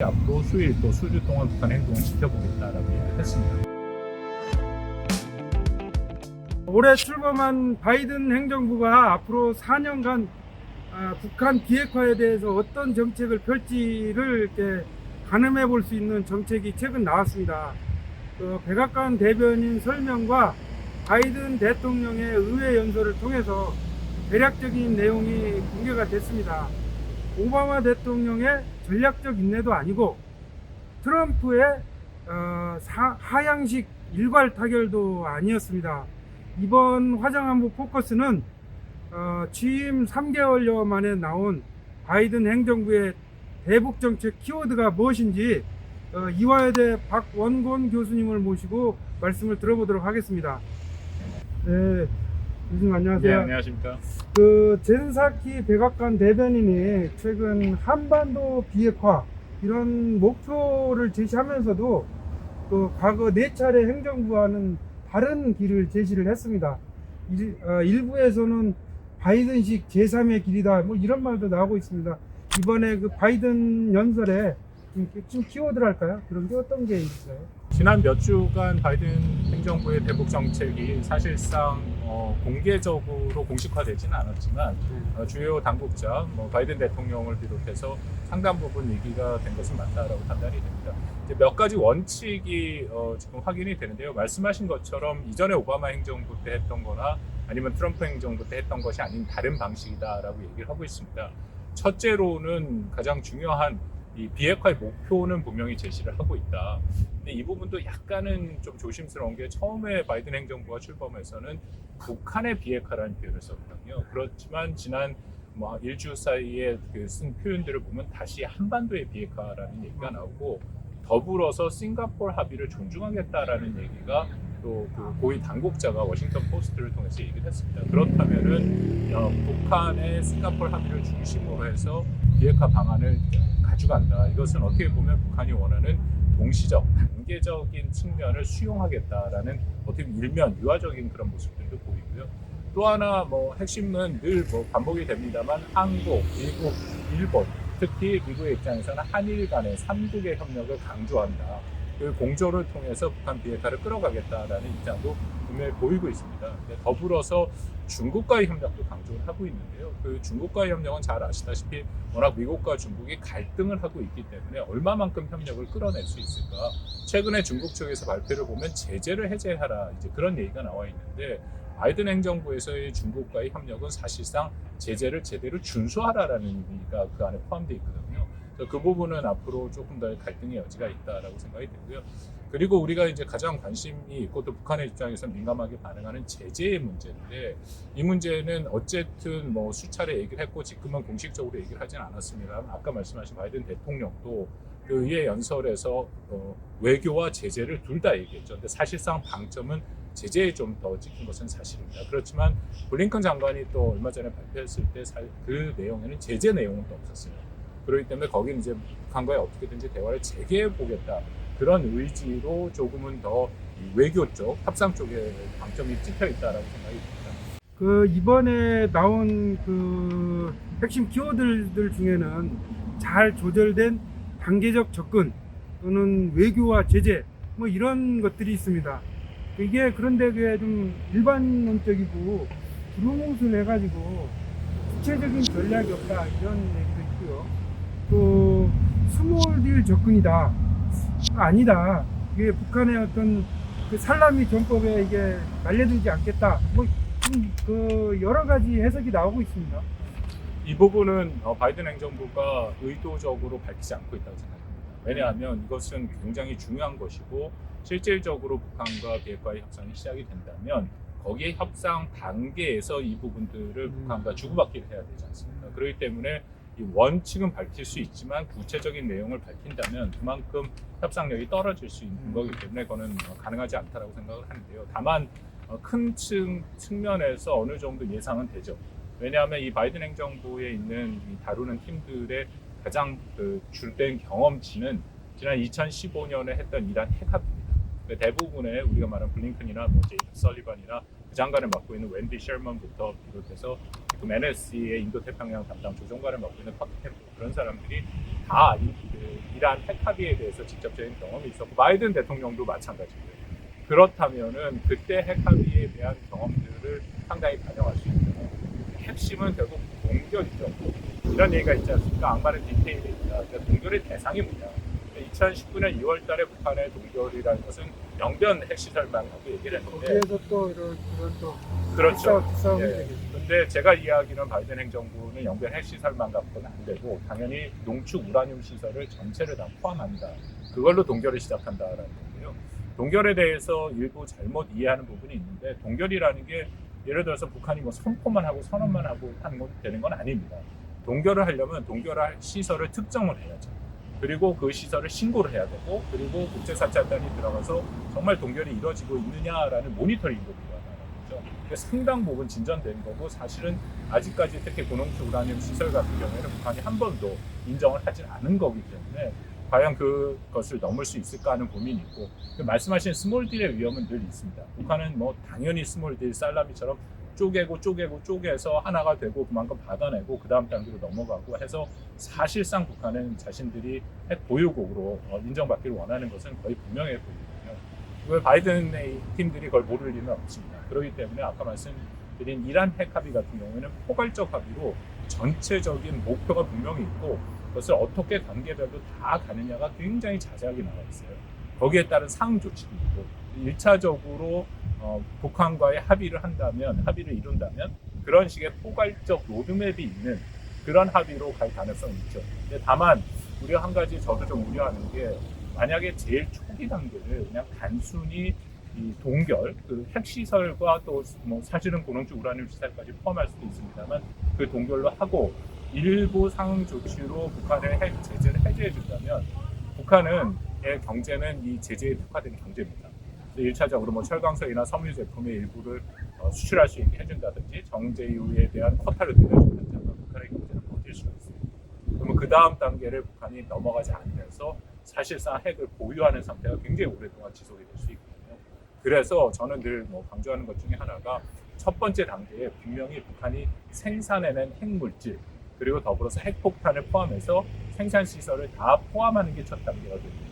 앞으로 수일 또 수주 동안 북한 행동을 지켜보겠다라고 얘기를 했습니다. 올해 출범한 바이든 행정부가 앞으로 4년간 북한 비핵화에 대해서 어떤 정책을 펼지를 이렇게 가늠해 볼 수 있는 정책이 최근 나왔습니다. 백악관 대변인 설명과 바이든 대통령의 의회 연설을 통해서 대략적인 내용이 공개가 됐습니다. 오바마 대통령의 전략적 인내도 아니고 트럼프의 하향식 일괄 타결도 아니었습니다. 이번 화장한부 포커스는 취임 3개월여 만에 나온 바이든 행정부의 대북 정책 키워드가 무엇인지 이화여대 박원곤 교수님을 모시고 말씀을 들어보도록 하겠습니다. 네, 교수님 안녕하세요. 네, 안녕하십니까. 젠사키 백악관 대변인이 최근 한반도 비핵화 이런 목표를 제시하면서도 과거 4차례 행정부와는 다른 길을 제시를 했습니다. 일부에서는 바이든식 제3의 길이다 뭐 이런 말도 나오고 있습니다. 이번에 바이든 연설에 좀 키워드랄까요? 그런 게 어떤 게 있어요? 지난 몇 주간 바이든 행정부의 대북 정책이 사실상 공개적으로 공식화되지는 않았지만 주요 당국자, 바이든 대통령을 비롯해서 상당 부분 얘기가 된 것은 맞다라고 판단이 됩니다. 이제 몇 가지 원칙이 지금 확인이 되는데요. 말씀하신 것처럼 이전에 오바마 행정부 때 했던 거나 아니면 트럼프 행정부 때 했던 것이 아닌 다른 방식이다라고 얘기를 하고 있습니다. 첫째로는 가장 중요한 이 비핵화의 목표는 분명히 제시를 하고 있다. 근데 이 부분도 약간은 좀 조심스러운 게 처음에 바이든 행정부가 출범해서는 북한의 비핵화라는 표현을 썼거든요. 그렇지만 지난 일주 사이에 쓴 표현들을 보면 다시 한반도의 비핵화라는 얘기가 나오고 더불어서 싱가포르 합의를 존중하겠다라는 얘기가 또 고위 당국자가 워싱턴 포스트를 통해서 얘기를 했습니다. 그렇다면은 북한의 싱가포르 합의를 중심으로 해서 비핵화 방안을 가져간다. 이것은 어떻게 보면 북한이 원하는 동시적, 단계적인 측면을 수용하겠다라는 어떻게 보면 일면 유화적인 그런 모습들도 보이고요. 또 하나 핵심은 늘 반복이 됩니다만 한국, 미국, 일본, 특히 미국의 입장에서는 한일 간의 3국의 협력을 강조한다. 그 공조를 통해서 북한 비핵화를 끌어가겠다라는 입장도 분명히 보이고 있습니다. 더불어서 중국과의 협력도 강조를 하고 있는데요. 그 중국과의 협력은 잘 아시다시피 워낙 미국과 중국이 갈등을 하고 있기 때문에 얼마만큼 협력을 끌어낼 수 있을까. 최근에 중국 측에서 발표를 보면 제재를 해제하라 이제 그런 얘기가 나와 있는데 바이든 행정부에서의 중국과의 협력은 사실상 제재를 제대로 준수하라라는 의미가 그 안에 포함되어 있거든요. 그 부분은 앞으로 조금 더 갈등의 여지가 있다라고 생각이 되고요. 그리고 우리가 이제 가장 관심이 있고 또 북한의 입장에서 민감하게 반응하는 제재의 문제인데 이 문제는 어쨌든 수차례 얘기를 했고 지금은 공식적으로 얘기를 하진 않았습니다. 아까 말씀하신 바이든 대통령도 그 의회 연설에서 외교와 제재를 둘 다 얘기했죠. 근데 사실상 방점은 제재에 좀 더 찍힌 것은 사실입니다. 그렇지만 블링컨 장관이 또 얼마 전에 발표했을 때 그 내용에는 제재 내용은 또 없었어요. 그렇기 때문에 거기는 이제 북한과의 어떻게든지 대화를 재개해 보겠다. 그런 의지로 조금은 더 외교 쪽, 협상 쪽에 방점이 찍혀 있다라고 생각이 듭니다. 이번에 나온 핵심 키워드들 중에는 잘 조절된 단계적 접근 또는 외교와 제재 이런 것들이 있습니다. 그런데 그게 좀 일반론적이고 두루뭉술 해가지고 구체적인 전략이 없다 이런 얘기도 있고요. 또 스몰딜 접근이다. 아니다. 이게 북한의 어떤 살라미 전법에 이게 날려들지 않겠다. 여러 가지 해석이 나오고 있습니다. 이 부분은 바이든 행정부가 의도적으로 밝히지 않고 있다고 생각합니다. 왜냐하면 이것은 굉장히 중요한 것이고 실질적으로 북한과 비핵화의 협상이 시작이 된다면 거기에 협상 단계에서 이 부분들을 북한과 주고받기를 해야 되지 않습니까? 그렇기 때문에 이 원칙은 밝힐 수 있지만 구체적인 내용을 밝힌다면 그만큼 협상력이 떨어질 수 있는 거기 때문에 그거는 가능하지 않다라고 생각을 하는데요. 다만 큰 측면에서 어느 정도 예상은 되죠. 왜냐하면 이 바이든 행정부에 있는 이 다루는 팀들의 가장 주된 경험치는 지난 2015년에 했던 이란 핵합입니다. 대부분의 우리가 말하는 블링컨이나 제이크 설리반이나 그 장관을 맡고 있는 웬디 셜먼부터 비롯해서 지금 NSC의 인도태평양 담당 조종관을 맡고 있는 퍼트 캠프 그런 사람들이 다 이란 핵 합의에 대해서 직접적인 경험이 있었고 바이든 대통령도 마찬가지고요. 그렇다면은 그때 핵 합의에 대한 경험들을 상당히 반영할 수 있는 핵심은 결국 동결이죠. 이런 얘기가 있지 않습니까? 악마는 디테일에 있다. 그러니까 동결의 대상이 뭐냐? 2019년 2월 달에 북한의 동결이라는 것은 영변 핵시설만 하고 얘기를 했는데 거기에서 또 이런 또 그렇죠. 싸움이 예. 되겠죠. 근데 제가 이야기하는 바이든 행정부는 영변 핵시설만 갖고는 안 되고 당연히 농축 우라늄 시설을 전체를 다 포함한다. 그걸로 동결을 시작한다라는 건데요. 동결에 대해서 일부 잘못 이해하는 부분이 있는데 동결이라는 게 예를 들어서 북한이 뭐 선포만 하고 선언만 하고 하는 건 되는 건 아닙니다. 동결을 하려면 동결할 시설을 특정을 해야죠. 그리고 그 시설을 신고를 해야 되고 그리고 국제사찰단이 들어가서 정말 동결이 이루어지고 있느냐라는 모니터링도 필요하다는 거죠. 그러니까 상당 부분 진전된 거고 사실은 아직까지 특히 고농축 우라늄 시설 같은 경우에는 북한이 한 번도 인정을 하진 않은 거기 때문에 과연 그것을 넘을 수 있을까 하는 고민이 있고 말씀하신 스몰딜의 위험은 늘 있습니다. 북한은 뭐 당연히 스몰딜 살라미처럼 쪼개서 하나가 되고 그만큼 받아내고 그 다음 단계로 넘어가고 해서 사실상 북한은 자신들이 핵 보유국으로 인정받기를 원하는 것은 거의 분명해 보이거든요. 왜 바이든의 팀들이 그걸 모를 리는 없습니다. 그렇기 때문에 아까 말씀드린 이란 핵 합의 같은 경우에는 포괄적 합의로 전체적인 목표가 분명히 있고 그것을 어떻게 단계별로 다 가느냐가 굉장히 자세하게 나와 있어요. 거기에 따른 상응 조치도 있고 1차적으로 북한과의 합의를 이룬다면 그런 식의 포괄적 로드맵이 있는 그런 합의로 갈 가능성이 있죠. 근데 다만 우리가 한 가지 저도 좀 우려하는 게 만약에 제일 초기 단계를 그냥 단순히 이 동결, 그 핵시설과 또 뭐 사실은 고농축 우라늄 시설까지 포함할 수도 있습니다만 그 동결로 하고 일부 상응 조치로 북한의 핵 제재를 해제해 준다면 북한의 경제는 이 제재에 특화된 경제입니다. 1차적으로 뭐 철강석이나 섬유 제품의 일부를 수출할 수 있게 해준다든지 정제유에 대한 쿼타를 늘려준다든지 하면 북한의 경제는 버틸 수가 있습니다. 그러면 그 다음 단계를 북한이 넘어가지 않으면서 사실상 핵을 보유하는 상태가 굉장히 오랫동안 지속이 될 수 있거든요. 그래서 저는 늘 뭐 강조하는 것 중에 하나가 첫 번째 단계에 분명히 북한이 생산해낸 핵물질 그리고 더불어서 핵폭탄을 포함해서 생산시설을 다 포함하는 게 첫 단계가 됩니다.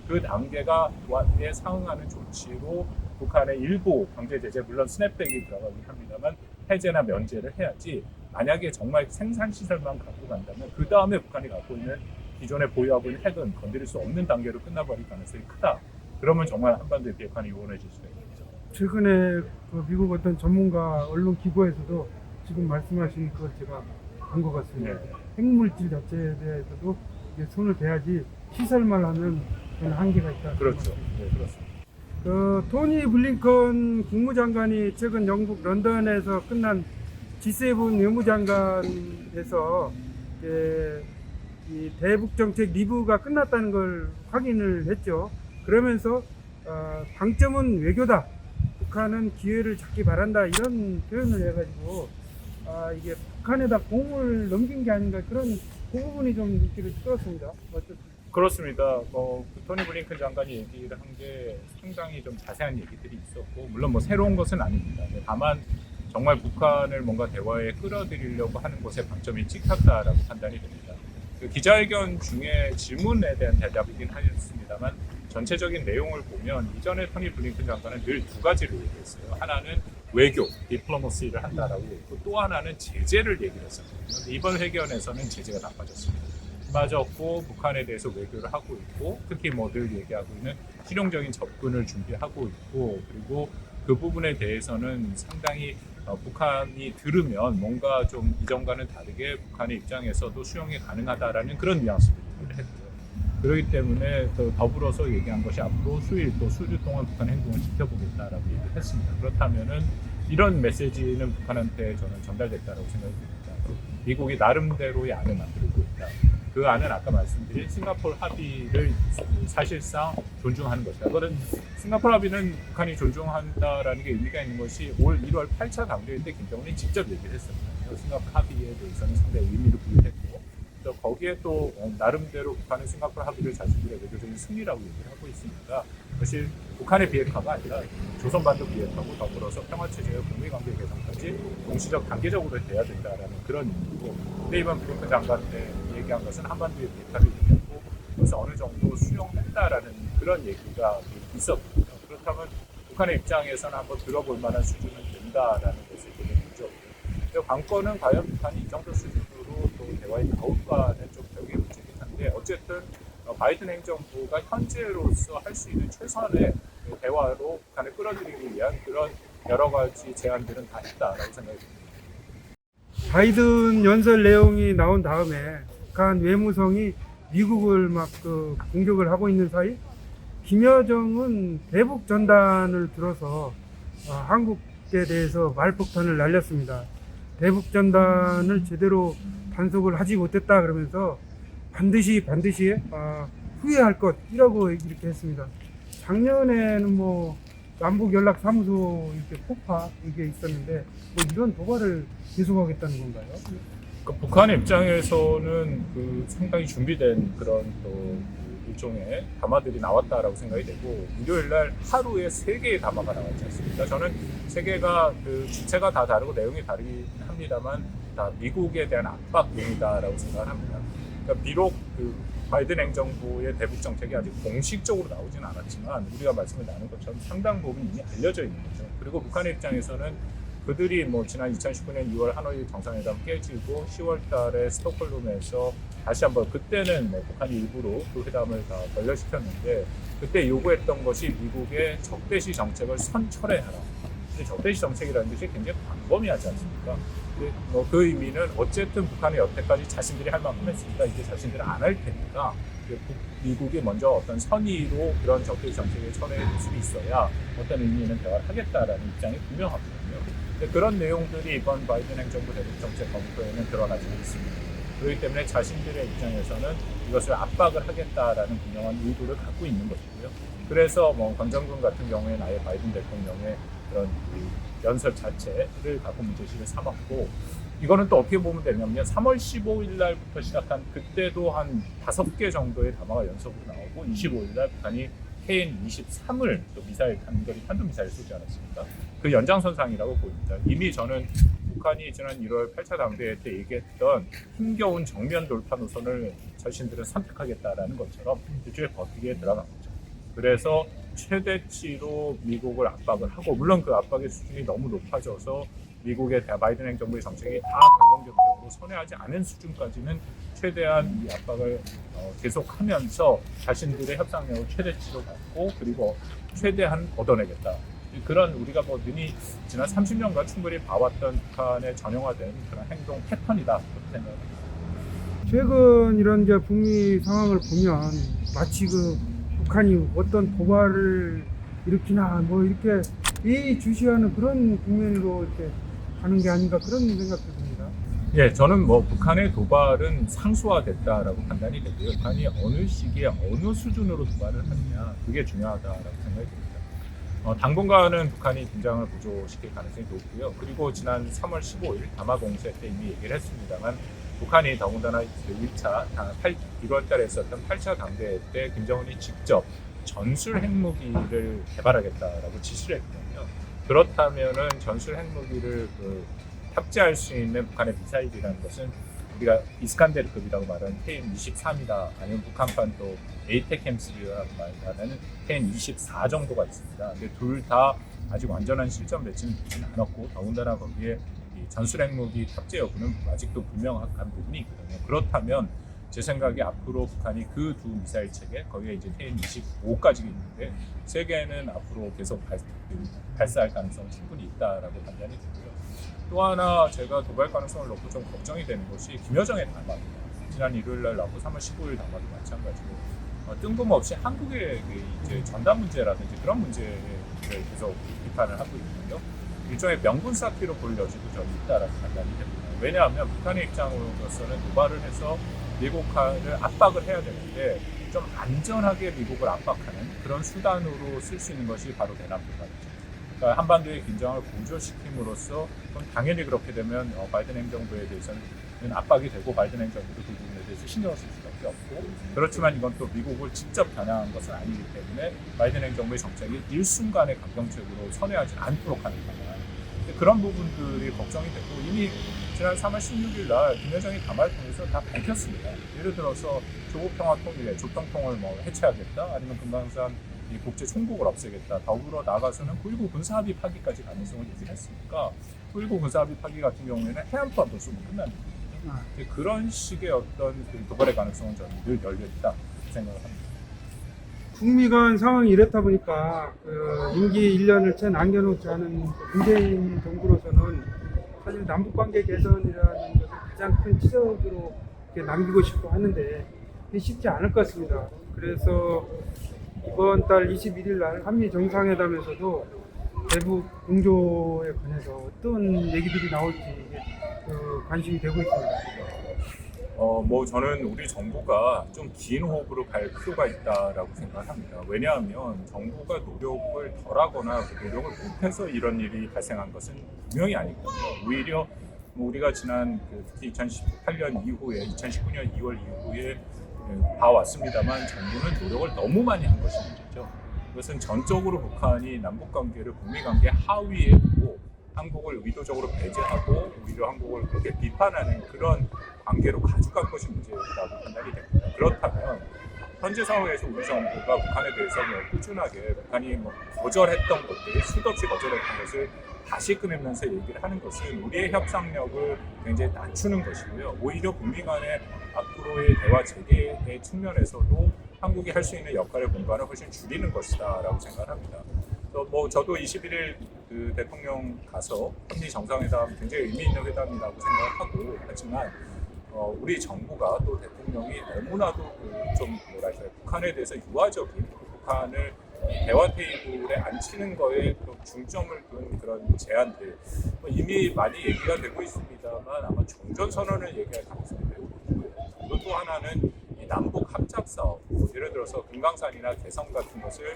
그 단계가 에 상응하는 조치로 북한의 일부 경제 제재 물론 스냅백이 들어가긴 합니다만 해제나 면제를 해야지 만약에 정말 생산 시설만 갖고 간다면 그 다음에 북한이 갖고 있는 기존에 보유하고 있는 핵은 건드릴 수 없는 단계로 끝나버릴 가능성이 크다. 그러면 정말 한반도의 비핵화는 요원해질 수가 있겠죠. 최근에 그 미국 어떤 전문가 언론 기고에서도 지금 말씀하신 그걸 제가 본 것 같습니다. 네. 핵물질 자체에 대해서도 이게 손을 대야지 시설만 하면 그런 한계가 있다. 그렇죠. 네, 그렇습니다. 그 토니 블링컨 국무장관이 최근 영국 런던에서 끝난 G7 외무장관에서 이 대북 정책 리뷰가 끝났다는 걸 확인을 했죠. 그러면서 방점은 외교다. 북한은 기회를 잡기 바란다. 이런 표현을 해가지고 이게 북한에다 공을 넘긴 게 아닌가 그런 그 부분이 좀 인기를 끌었습니다. 어떻습니까? 그렇습니다. 토니 블링컨 장관이 얘기를 한 게 상당히 좀 자세한 얘기들이 있었고 물론 뭐 새로운 것은 아닙니다. 다만 정말 북한을 뭔가 대화에 끌어들이려고 하는 것에 방점이 찍혔다라고 판단이 됩니다. 그 기자회견 중에 질문에 대한 대답이긴 하였습니다만 전체적인 내용을 보면 이전에 토니 블링컨 장관은 늘 두 가지를 얘기했어요. 하나는 외교, 디플로머시를 한다라고 했고 또 하나는 제재를 얘기를 했었거든요. 이번 회견에서는 제재가 다 빠졌고 북한에 대해서 외교를 하고 있고 특히 뭐 늘 얘기하고 있는 실용적인 접근을 준비하고 있고 그리고 그 부분에 대해서는 상당히 북한이 들으면 뭔가 좀 이전과는 다르게 북한의 입장에서도 수용이 가능하다라는 그런 뉘앙스를 했고요. 그렇기 때문에 더불어서 얘기한 것이 앞으로 수일 또 수주 동안 북한 행동을 지켜보겠다라고 얘기를 했습니다. 그렇다면은 이런 메시지는 북한한테 저는 전달됐다라고 생각합니다. 미국이 나름대로의 안을 만들고 있다. 그 안은 아까 말씀드린 싱가포르 합의를 사실상 존중하는 것이다. 그거는 싱가포르 합의는 북한이 존중한다라는 게 의미가 있는 것이 올 1월 8차 당대회 때 김정은이 직접 얘기를 했었거든요. 싱가포르 합의에 대해서는 상당히 의미를 부여했고 또 거기에 또 나름대로 북한은 싱가포르 합의를 자신들의 외교적인 승리라고 얘기를 하고 있습니다. 사실 북한의 비핵화가 아니라 조선반도 비핵화고 더불어서 평화체제의 북미관계 개선까지 동시적 단계적으로 돼야 된다라는 그런 의미고, 근데 이번 블링컨 장관 때 얘기한 것은 한반도의 비핵화를 얘기하고 그것을 어느 정도 수용했다라는 그런 얘기가 있었거든요. 그렇다면 북한의 입장에서는 한번 들어볼 만한 수준은 된다라는 것을 보는 거죠. 관건은 과연 북한이 이 정도 수준으로 또 대화에 나올까는 좀 벽에 붙이긴 한데, 어쨌든 바이든 행정부가 현재로서 할 수 있는 최선의 대화로 북한을 끌어들이기 위한 그런 여러 가지 제안들은 다 있다라고 생각이 듭니다. 바이든 연설 내용이 나온 다음에 북한 외무성이 미국을 막 공격을 하고 있는 사이 김여정은 대북 전단을 들어서 한국에 대해서 말폭탄을 날렸습니다. 대북 전단을 제대로 단속을 하지 못했다 그러면서 반드시 후회할 것이라고 이렇게 했습니다. 작년에는 뭐 남북 연락 사무소 이렇게 폭파 이게 있었는데 뭐 이런 도발을 계속하겠다는 건가요? 그러니까 북한의 입장에서는 상당히 준비된 그런 또 일종의 담화들이 나왔다라고 생각이 되고, 일요일 날 하루에 3개의 담화가 나왔지 않습니까? 저는 3개가 주체가 다 다르고 내용이 다르긴 합니다만 다 미국에 대한 압박용이다라고 생각을 합니다. 그러니까 비록 바이든 행정부의 대북 정책이 아직 공식적으로 나오진 않았지만 우리가 말씀을 나눈 것처럼 상당 부분 이미 알려져 있는 거죠. 그리고 북한의 입장에서는 그들이 지난 2019년 2월 하노이 정상회담 깨지고 10월 달에 스톡홀름에서 다시 한번, 그때는 북한이 일부러 그 회담을 다 변려시켰는데 그때 요구했던 것이 미국의 적대시 정책을 선철해하라. 근데 적대시 정책이라는 것이 굉장히 광범위하지 않습니까? 그 의미는 어쨌든 북한이 여태까지 자신들이 할 만큼 했으니까 이제 자신들은 안 할 테니까 미국이 먼저 어떤 선의로 그런 적대시 정책에 철회의 모습이 있어야 어떤 의미는 대화를 하겠다라는 입장이 분명하거든요. 그런 내용들이 이번 바이든 행정부 대북 정책 검토에는 드러나지고 있습니다. 그렇기 때문에 자신들의 입장에서는 이것을 압박을 하겠다라는 분명한 의도를 갖고 있는 것이고요. 그래서 권정근 같은 경우에는 아예 바이든 대통령의 그런 연설 자체를 갖고 문제시를 삼았고, 이거는 또 어떻게 보면 되냐면 3월 15일 날부터 시작한 그때도 한 5개 정도의 담화가 연속으로 나오고 25일 날 북한이 KN-23을 또 미사일 단거리 탄도 미사일 쏘지 않았습니까? 그 연장선상이라고 보입니다. 이미 저는 북한이 지난 1월 8차 당대회 때 얘기했던 힘겨운 정면 돌파 노선을 자신들은 선택하겠다라는 것처럼 일종의 버티기에 들어간 거죠. 그래서 최대치로 미국을 압박을 하고, 물론 그 압박의 수준이 너무 높아져서 미국의 바이든 행정부의 정책이 다 강경정책으로 선회하지 않은 수준까지는 최대한 이 압박을 계속하면서 자신들의 협상력을 최대치로 갖고 그리고 최대한 얻어내겠다. 그런 우리가 능히 지난 30년간 충분히 봐왔던 북한의 전형화된 그런 행동 패턴이다 그렇게 생각합니다. 최근 이런 북미 상황을 보면 마치 북한이 어떤 도발을 일으키나 이렇게 예의주시하는 그런 국면으로 이렇게 가는 게 아닌가 그런 생각도 듭니다. 예, 저는 북한의 도발은 상수화됐다라고 판단이 되고요. 북한이 어느 시기에 어느 수준으로 도발을 하느냐, 그게 중요하다라고 생각이 듭니다. 당분간은 북한이 긴장을 고조시킬 가능성이 높고요. 그리고 지난 3월 15일 담화 공세 때 이미 얘기를 했습니다만, 북한이 더군다나 1월 달에 있었던 8차 당대회 때 김정은이 직접 전술 핵무기를 개발하겠다라고 지시를 했거든요. 그렇다면은 전술 핵무기를 탑재할 수 있는 북한의 미사일이라는 것은 우리가 이스칸데르급이라고 말하는 KN-23이다, 아니면 북한판 또 에이테캠스라고 말하는 KN-24 정도가 있습니다. 근데 둘 다 아직 완전한 실전 배치는 되지는 않았고, 더군다나 거기에 이 전술 핵무기 탑재 여부는 아직도 불명확한 부분이 있거든요. 그렇다면 제 생각에 앞으로 북한이 그 두 미사일 체계, 거기에 이제 KN-25까지 있는데 세 개는 앞으로 계속 발사할 가능성은 충분히 있다라고 판단이 되고요. 또 하나 제가 도발 가능성을 놓고 좀 걱정이 되는 것이 김여정의 담화입니다. 지난 일요일 날 나오고 3월 15일 담화도 마찬가지고 뜬금없이 한국의 이제 전단 문제라든지 그런 문제를 계속 비판을 하고 있거든요. 일종의 명분 쌓기로 볼 여지도 저는 있다라고 판단이 됩니다. 왜냐하면 북한의 입장으로서는 도발을 해서 미국을 압박을 해야 되는데 좀 안전하게 미국을 압박하는 그런 수단으로 쓸 수 있는 것이 바로 대남 도발이죠. 그러니까 한반도의 긴장을 고조시킴으로써 그럼 당연히 그렇게 되면 바이든 행정부에 대해서는 압박이 되고 바이든 행정부도 그 부분에 대해서 대해서 신경을 쓸 수밖에 없고, 그렇지만 이건 또 미국을 직접 겨냥한 것은 아니기 때문에 바이든 행정부의 정책이 일순간에 강경책으로 선회하지 않도록 하는 방안, 그런 부분들이 걱정이 되고, 이미 지난 3월 16일 날 김여정이 담화를 통해서 다 밝혔습니다. 예를 들어서 조국평화통일회, 조평통을 뭐 해체하겠다, 아니면 금강산 이 국제 총국을 없애겠다, 더불어 나아가서는 9.19 군사합의 파기까지 가능성을 얘기했으니까 9.19 군사합의 파기 같은 경우에는 해안포함도 쓰면 끝납니다. 그런 식의 어떤 그 도발의 가능성은 저는 늘 열려있다 생각을 합니다. 북미 간 상황이 이렇다 보니까 그 임기 1년을 채 남겨놓지 않은 문재인 정부로서는 사실 남북관계 개선이라는 것을 가장 큰 치적으로 이렇게 남기고 싶어 하는데 그게 쉽지 않을 것 같습니다. 그래서 이번 달 21일 날 한미 정상회담에서도 대북 공조에 관해서 어떤 얘기들이 나올지 관심이 되고 있습니다. 뭐 저는 우리 정부가 좀 긴 호흡으로 갈 필요가 있다라고 생각합니다. 왜냐하면 정부가 노력을 덜하거나 노력을 못해서 이런 일이 발생한 것은 분명히 아니거든요. 오히려 뭐 우리가 지난 특히 2018년 이후에 2019년 2월 이후에 봐왔습니다만 정부는 노력을 너무 많이 한 것이 문제죠. 그것은 전적으로 북한이 남북관계를 북미관계 하위에 두고 한국을 의도적으로 배제하고 오히려 한국을 그렇게 비판하는 그런 관계로 가져간 것이 문제라고 판단이 됩니다. 그렇다면 현재 상황에서 우리 정부가 북한에 대해서 꾸준하게 북한이 거절했던 것들, 수없이 거절했던 것을 다시 꺼내면서 얘기를 하는 것은 우리의 협상력을 굉장히 낮추는 것이고요. 오히려 북미 간의 앞으로의 대화 재개의 측면에서도 한국이 할 수 있는 역할의 공간을 훨씬 줄이는 것이다라고 생각합니다. 저도 21일 그 대통령 가서 한미 정상회담 굉장히 의미 있는 회담이라고 생각하고, 하지만 우리 정부가 또 대통령이 너무나도 좀 북한에 대해서 유화적인, 북한을 대화 테이블에 앉히는 거에 중점을 둔 그런 제안들 이미 많이 얘기가 되고 있습니다만 아마 종전선언을 얘기할 가능성이 매우 높고요. 그리고 또 하나는 이 남북 합작 사업, 예를 들어서 금강산이나 개성 같은 것을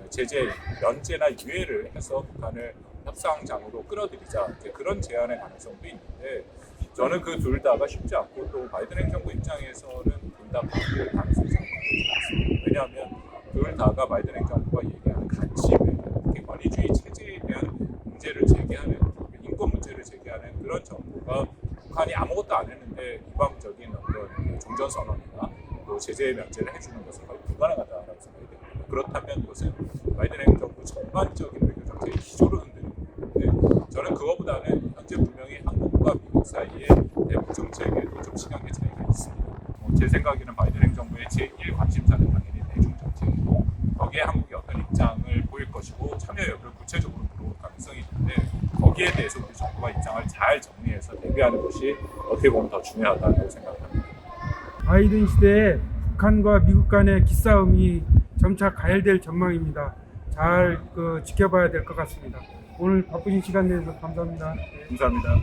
제재, 면제나 유예를 해서 북한을 협상장으로 끌어들이자, 그런 제안의 가능성도 있는데 저는 그 둘 다가 쉽지 않고, 또 바이든 행정부 입장에서는 둘 다 바뀔 가능성이 상당히 많습니다. 왜냐하면 둘 다가 바이든 행정부가 얘기하는 가치에, 특히 권위주의 체제에 대한 문제를 제기하는, 인권 문제를 제기하는 그런 정부가 북한이 아무것도 안 했는데 이방적인 어떤 종전선언이나 또 제재 면제를 해주는 것은 거의 불가능하다라고 생각이 됩니다. 그렇다면 이것은 바이든 행정부 전반적인 외교 정책의 기조를 흔드는 건데, 저는 그거보다는 현재 분명히 한국과 미국 사이에 대북 정책에도 좀 시각의 차이가 있습니다. 제 생각에는 바이든 행정부의 제1 관심사는 당연히 대중 정책이고, 거기에 한국이 어떤 입장을 보일 것이고 참여 여부를 구체적으로 물어볼 가능성이 있는데, 거기에 대해서 우리 정부가 입장을 잘 정리해서 대비하는 것이 어떻게 보면 더 중요하다고 생각합니다. 바이든 시대에 북한과 미국 간의 기싸움이 점차 가열될 전망입니다. 잘 지켜봐야 될 것 같습니다. 오늘 바쁘신 시간 내주셔서 감사합니다. 감사합니다.